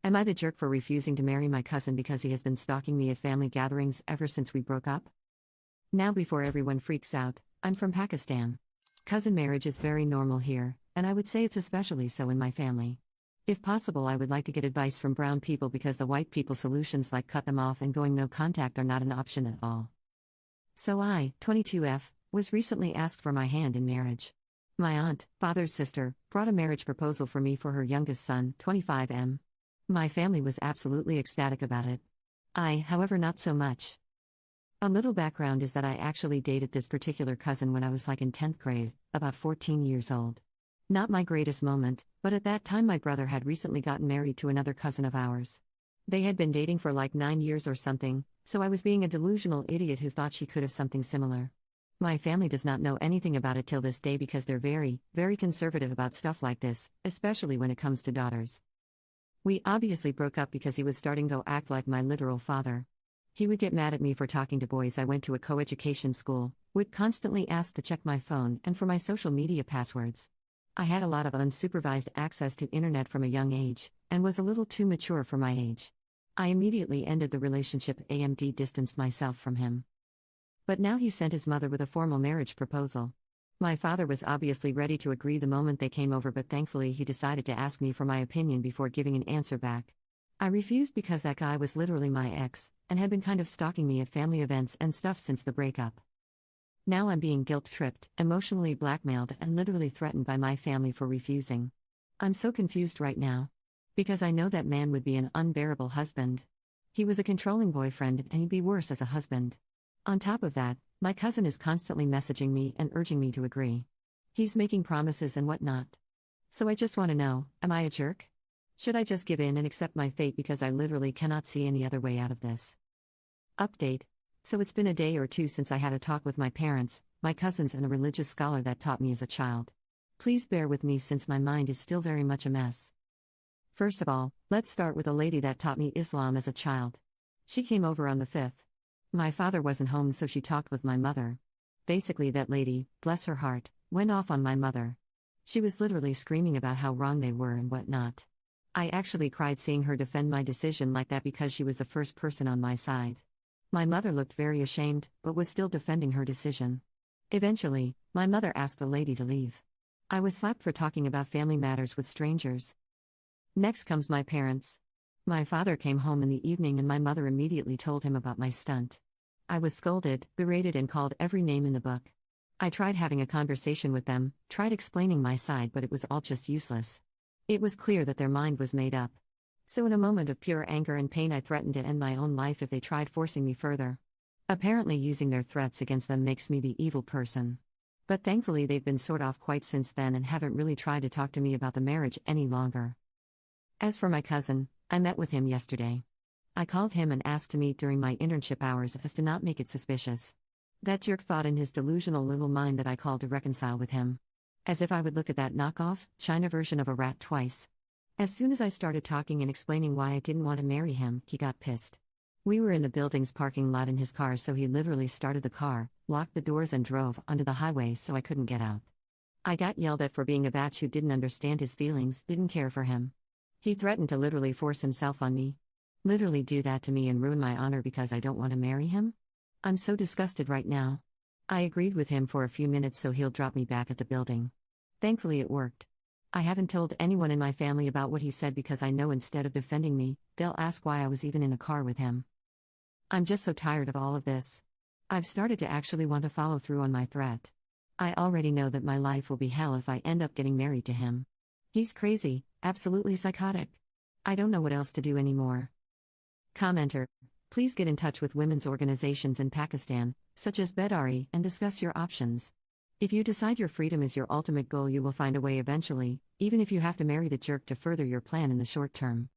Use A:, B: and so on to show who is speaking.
A: Am I the jerk for refusing to marry my cousin because he has been stalking me at family gatherings ever since we broke up? Now, before everyone freaks out, I'm from Pakistan. Cousin marriage is very normal here, and I would say it's especially so in my family. If possible, I would like to get advice from brown people because the white people solutions like cut them off and going no contact are not an option at all. So I, 22F, was recently asked for my hand in marriage. My aunt, father's sister, brought a marriage proposal for me for her youngest son, 25M. My family was absolutely ecstatic about it. I, however, not so much. A little background is that I actually dated this particular cousin when I was in 10th grade, about 14 years old. Not my greatest moment, but at that time my brother had recently gotten married to another cousin of ours. They had been dating for 9 years or something, so I was being a delusional idiot who thought she could have something similar. My family does not know anything about it till this day because they're very, very conservative about stuff like this, especially when it comes to daughters. We obviously broke up because he was starting to act like my literal father. He would get mad at me for talking to boys. I went to a co-education school, would constantly ask to check my phone and for my social media passwords. I had a lot of unsupervised access to internet from a young age, and was a little too mature for my age. I immediately ended the relationship and distanced myself from him. But now he sent his mother with a formal marriage proposal. My father was obviously ready to agree the moment they came over, but thankfully he decided to ask me for my opinion before giving an answer back. I refused because that guy was literally my ex, and had been kind of stalking me at family events and stuff since the breakup. Now I'm being guilt-tripped, emotionally blackmailed, and literally threatened by my family for refusing. I'm so confused right now. Because I know that man would be an unbearable husband. He was a controlling boyfriend, and he'd be worse as a husband. On top of that, my cousin is constantly messaging me and urging me to agree. He's making promises and whatnot. So I just want to know, am I a jerk? Should I just give in and accept my fate because I literally cannot see any other way out of this? Update. So it's been a day or two since I had a talk with my parents, my cousins, and a religious scholar that taught me as a child. Please bear with me since my mind is still very much a mess. First of all, let's start with a lady that taught me Islam as a child. She came over on the 5th. My father wasn't home, so she talked with my mother. Basically, that lady, bless her heart, went off on my mother. She was literally screaming about how wrong they were and whatnot. I actually cried seeing her defend my decision like that because she was the first person on my side. My mother looked very ashamed, but was still defending her decision. Eventually, my mother asked the lady to leave. I was slapped for talking about family matters with strangers. Next comes my parents. My father came home in the evening and my mother immediately told him about my stunt. I was scolded, berated, and called every name in the book. I tried having a conversation with them, tried explaining my side, but it was all just useless. It was clear that their mind was made up. So in a moment of pure anger and pain, I threatened to end my own life if they tried forcing me further. Apparently using their threats against them makes me the evil person. But thankfully they've been sort of quiet since then and haven't really tried to talk to me about the marriage any longer. As for my cousin, I met with him yesterday. I called him and asked to meet during my internship hours as to not make it suspicious. That jerk thought in his delusional little mind that I called to reconcile with him. As if I would look at that knockoff, China version of a rat twice. As soon as I started talking and explaining why I didn't want to marry him, he got pissed. We were in the building's parking lot in his car, so he literally started the car, locked the doors, and drove onto the highway so I couldn't get out. I got yelled at for being a batch who didn't understand his feelings, didn't care for him. He threatened to literally force himself on me. Literally do that to me and ruin my honor because I don't want to marry him? I'm so disgusted right now. I agreed with him for a few minutes so he'll drop me back at the building. Thankfully it worked. I haven't told anyone in my family about what he said because I know instead of defending me, they'll ask why I was even in a car with him. I'm just so tired of all of this. I've started to actually want to follow through on my threat. I already know that my life will be hell if I end up getting married to him. He's crazy, absolutely psychotic. I don't know what else to do anymore. Commenter, please get in touch with women's organizations in Pakistan, such as Bedari, and discuss your options. If you decide your freedom is your ultimate goal, you will find a way eventually, even if you have to marry the jerk to further your plan in the short term.